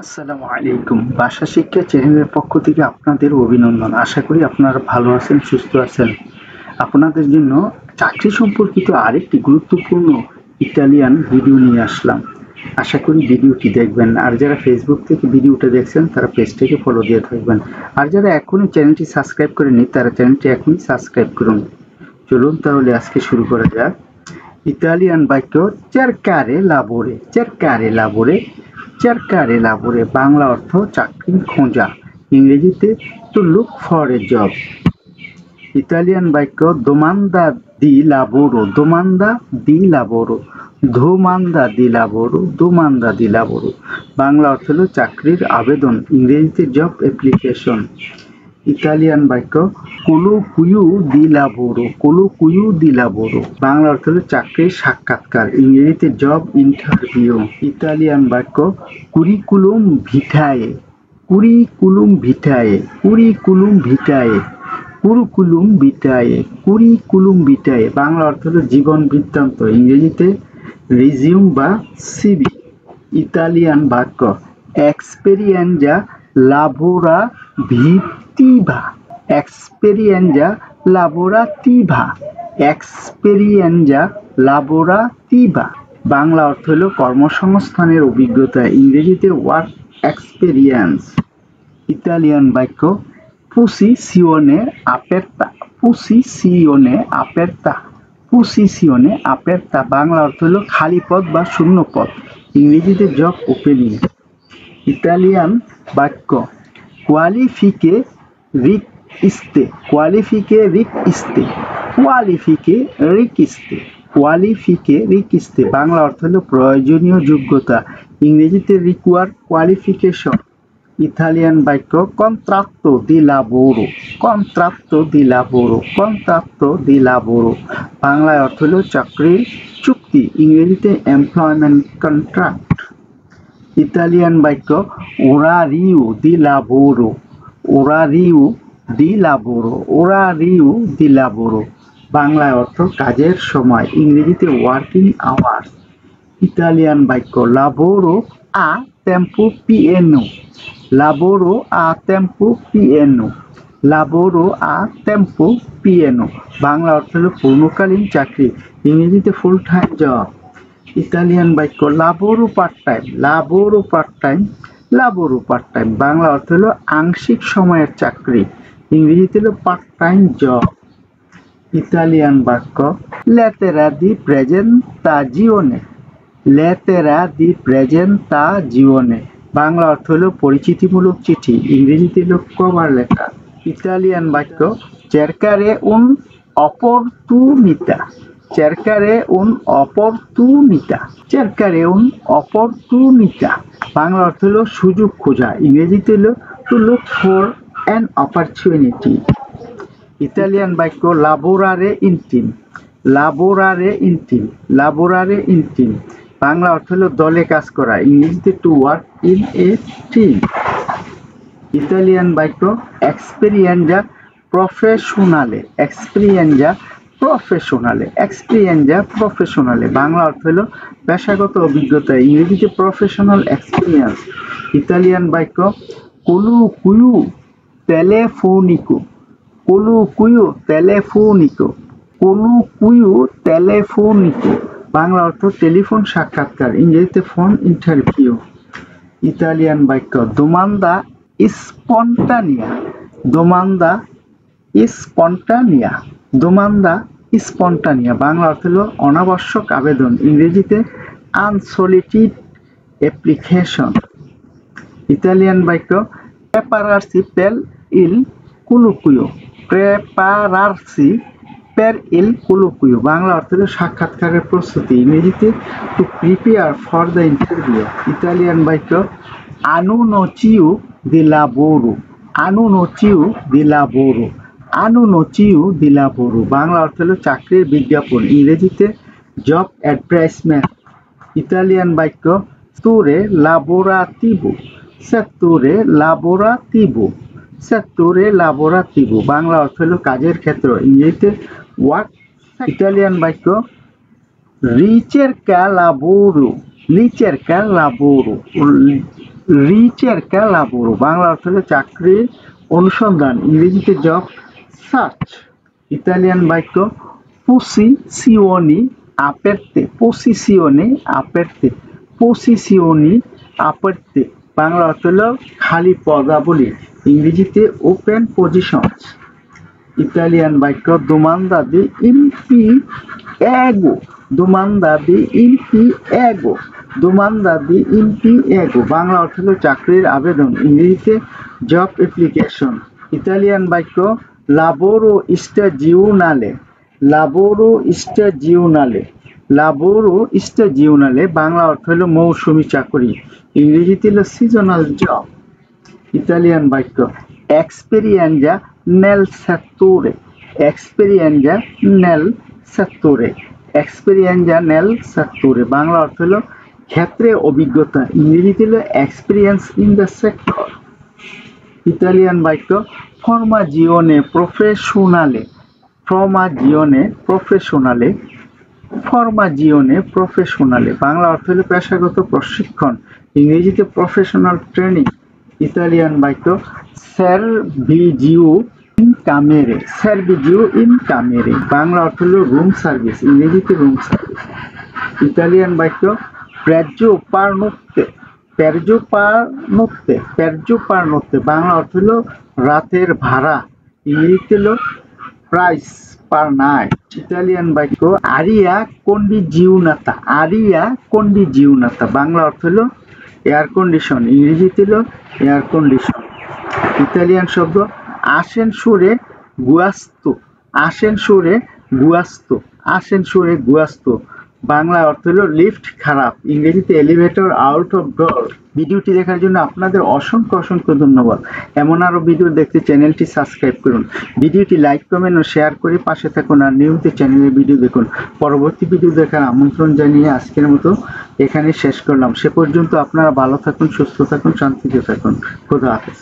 আসসালামু আলাইকুম। ভাষা শিক্ষা চ্যানেলের পক্ষ থেকে আপনাদের অভিনন্দন। আশা করি আপনারা ভালো আছেন, সুস্থ আছেন। আপনাদের জন্য চাকরি সম্পর্কিত আরেকটি গুরুত্বপূর্ণ ইতালিয়ান ভিডিও নিয়ে আসলাম। আশা করি ভিডিওটি দেখবেন। আর যারা ফেসবুক থেকে ভিডিওটা দেখছেন তারা পেজটাকে ফলো দিয়ে থাকবেন। আর যারা এখনই চ্যানেলটি সাবস্ক্রাইব করেনি তারা চ্যানেলটি এখনই সাবস্ক্রাইব করুন। চলুন তাহলে আজকে শুরু করা যাক। ইতালিয়ান বাক্য cercare lavoro, cercare lavoro, cercare lavoro, Bangla অর্থ চাকরি খোঁজা, ইংরেজিতে to look for a job। Italian বাক্য domanda di lavoro, domanda di lavoro, domanda di lavoro, domanda di lavoro, Bangla অর্থ হলো চাকরির আবেদন, ইংরেজিতে জব অ্যাপ্লিকেশন। ইতালিয়ান বাক্য colloquio di lavoro, colloquio di lavoro, Bangla অর্থ হলো চাকরির সাক্ষাৎকার, ইংরেজিতে জব ইন্টারভিউ। ইতালিয়ান বাক্য curriculum vitae, curriculum vitae, curriculum vitae, curriculum vitae, curriculum vitae, Bangla অর্থ হলো জীবন বৃত্তান্ত, ইংরেজিতে রিজিউম বা সিভি। ইতালিয়ান বাক্য experienza lavorativa, experienza lavorativa, experienza lavorativa, Bangla অর্থ হলো কর্মসংস্থানের অভিজ্ঞতা, ইংরেজিতে ওয়ার্ক এক্সপেরিয়েন্স। ইতালিয়ান বাক্য posizione aperta, posizione aperta, posizione aperta, Bangla অর্থ হলো খালি পদ বা শূন্য পদ, ইংরেজিতে জব ওপেনিং। ইতালিয়ান বাক্য qualifiche richieste, qualifiche richieste, qualifiche richieste, qualifiche richieste, Bangla অর্থ হলো প্রয়োজনীয় যোগ্যতা, ইংরেজিতে রিকোয়ার কোয়ালিফিকেশন। ইতালিয়ান বাক্য contratto di lavoro, contratto di lavoro, contratto di lavoro, বাংলায় অর্থ হলো চাকরির চুক্তি, ইংরেজিতে এমপ্লয়মেন্ট কন্ট্রাক্ট। ইতালিয়ান বাক্য orario di lavoro, orario di lavoro, orario di lavoro, বাংলায় অর্থ কাজের সময়, ইংরেজিতে ওয়ার্কিং আওয়ার্স। ইতালিয়ান বাক্য lavoro a tempo pieno, lavoro a tempo pieno, lavoro a tempo pieno, Bangla অর্থ হলো পূর্ণকালীন চাকরি, ইংরেজিতে ফুল টাইম জব। ইতালিয়ান বাক্য lavoro part time, lavoro part time, lavoro part time, Bangla অর্থ হলো আংশিক সময়ের চাকরি, ইংরেজিতে হলো পার্ট টাইম জব। ইতালিয়ান বাক্য lettera di presentazione, lettera di presentazione, Bangla অর্থ হলো পরিচিতিমূলক চিঠি, ইংরেজিতে হলো কভার লেটার। ইতালিয়ান বাক্য cercare un'opportunità, cercare un'opportunità, cercare un'opportunità, Bangla অর্থ হলো সুযোগ খোঁজা, ইংরেজিতে হলো to look for an opportunity। Italian বাক্য lavorare in team, lavorare in team, lavorare in team, Bangla অর্থ হলো দলে কাজ করা, ইংরেজিতে to work in a team। Italian বাক্য experienza professionale, experienza professionale, experienza professionale, Bangla অর্থ হলো পেশাগত অভিজ্ঞতা, ইংরেজিতে প্রফেশনাল এক্সপিরিয়েন্স। ইতালিয়ান বাক্য colloquio telefonico, colloquio telefonico, colloquio telefonico, Bangla অর্থ টেলিফোন সাক্ষাৎকার, ইংরেজিতে ফোন ইন্টারভিউ। ইতালিয়ান বাক্য domanda spontanea, domanda spontanea, domanda spontanea, Bangla অর্থ হলো অনাবশ্যক আবেদন, ইংরেজিতে unsolicited application। ইতালিয়ান বাক্য prepararsi per il colloquio, prepararsi per il colloquio, Bangla অর্থ হলো সাক্ষাৎকারের প্রস্তুতি, ইংরেজিতে to prepare for the interview। Italian বাক্য annuncio di lavoro, annuncio di lavoro, annuncio di lavoro, Bangla অর্থ হলো চাকরির বিজ্ঞাপন, ইংরেজিতে জব অ্যাডভার্টাইজমেন্ট। ইতালিয়ান বাক্য settore lavorativo, settore lavorativo, settore lavorativo, Bangla অর্থ হলো কাজের ক্ষেত্র, ইংরেজিতে ওয়ার্ক। ইতালিয়ান বাক্য ricerca lavoro, ricerca lavoro, রিচেরকা লাবোরো, বাংলা অর্থ হলো চাকরির অনুসন্ধান, ইংরেজিতে জব সার্চ। ইতালিয়ান বাক্য posizioni aperte, posizione aperte, posizioni aperte, Bangla অর্থ হলো খালি পদাবলী, ইংরেজিতে ওপেন পজিশনস। ইতালিয়ান বাক্য domanda di impiego, domanda di impiego, domanda di impiego, Bangla অর্থ হলো চাকরির আবেদন, ইংরেজিতে জব অ্যাপ্লিকেশন। ইতালিয়ান বাক্য lavoro stagionale, lavoro stagionale, lavoro stagionale, Bangla অর্থ হলো মৌসুমী চাকরি, ইংরেজিতে হলো সিজনাল জব। ইতালিয়ান বাক্য experienza nel settore, experienza nel settore, experienza nel settore, Bangla অর্থ হলো ক্ষেত্রে অভিজ্ঞতা, ইংরেজিতে হলো experience in the sector। Italian বাক্য formazione professionale, formazione professionale, formazione professionale, Bangla অর্থ হলো পেশাগত প্রশিক্ষণ, ইংরেজিতে প্রফেশনাল ট্রেনিং। ইতালিয়ান বাক্য servizio in camere, servizio in camere, Bangla অর্থ হলো রুম সার্ভিস, ইংরেজিতে রুম সার্ভিস। ইতালিয়ান বাক্য prezzo per notte, prezzo per notte, prezzo per notte, Bangla অর্থ হলো রাতের ভাড়া, ইংরেজিতে হলো প্রাইস পার নাইট। ইতালিয়ান বাক্য আরিয়া কন্ডিজিউনাতা, আরিয়া কন্ডিজিউনাতা, বাংলা অর্থ হলো এয়ার কন্ডিশন, ইংরেজিতে হলো এয়ার কন্ডিশন। ইতালিয়ান শব্দ আসেনসোরে গুয়াস্তো, আসেনসোরে গুয়াস্তো, আসেনসোরে গুয়াস্তো, বাংলা অর্থ হলো লিফট খারাপ, ইংরেজিতে এলিভেটর আউট অফ ডোর। ভিডিওটি দেখার জন্য আপনাদের অসংখ্য অসংখ্য ধন্যবাদ। এমন আরো ভিডিও দেখতে চ্যানেলটি সাবস্ক্রাইব করুন, ভিডিওটি লাইক কমেন্ট ও শেয়ার করে পাশে থাকুন, আর নিয়মিত চ্যানেলের ভিডিও দেখুন। পরবর্তী ভিডিও দেখার আমন্ত্রণ জানিয়ে আজকের মতো এখানে শেষ করলাম। সে পর্যন্ত আপনারা ভালো থাকুন, সুস্থ থাকুন, শান্তিতে থাকুন। খোদা হাফেজ।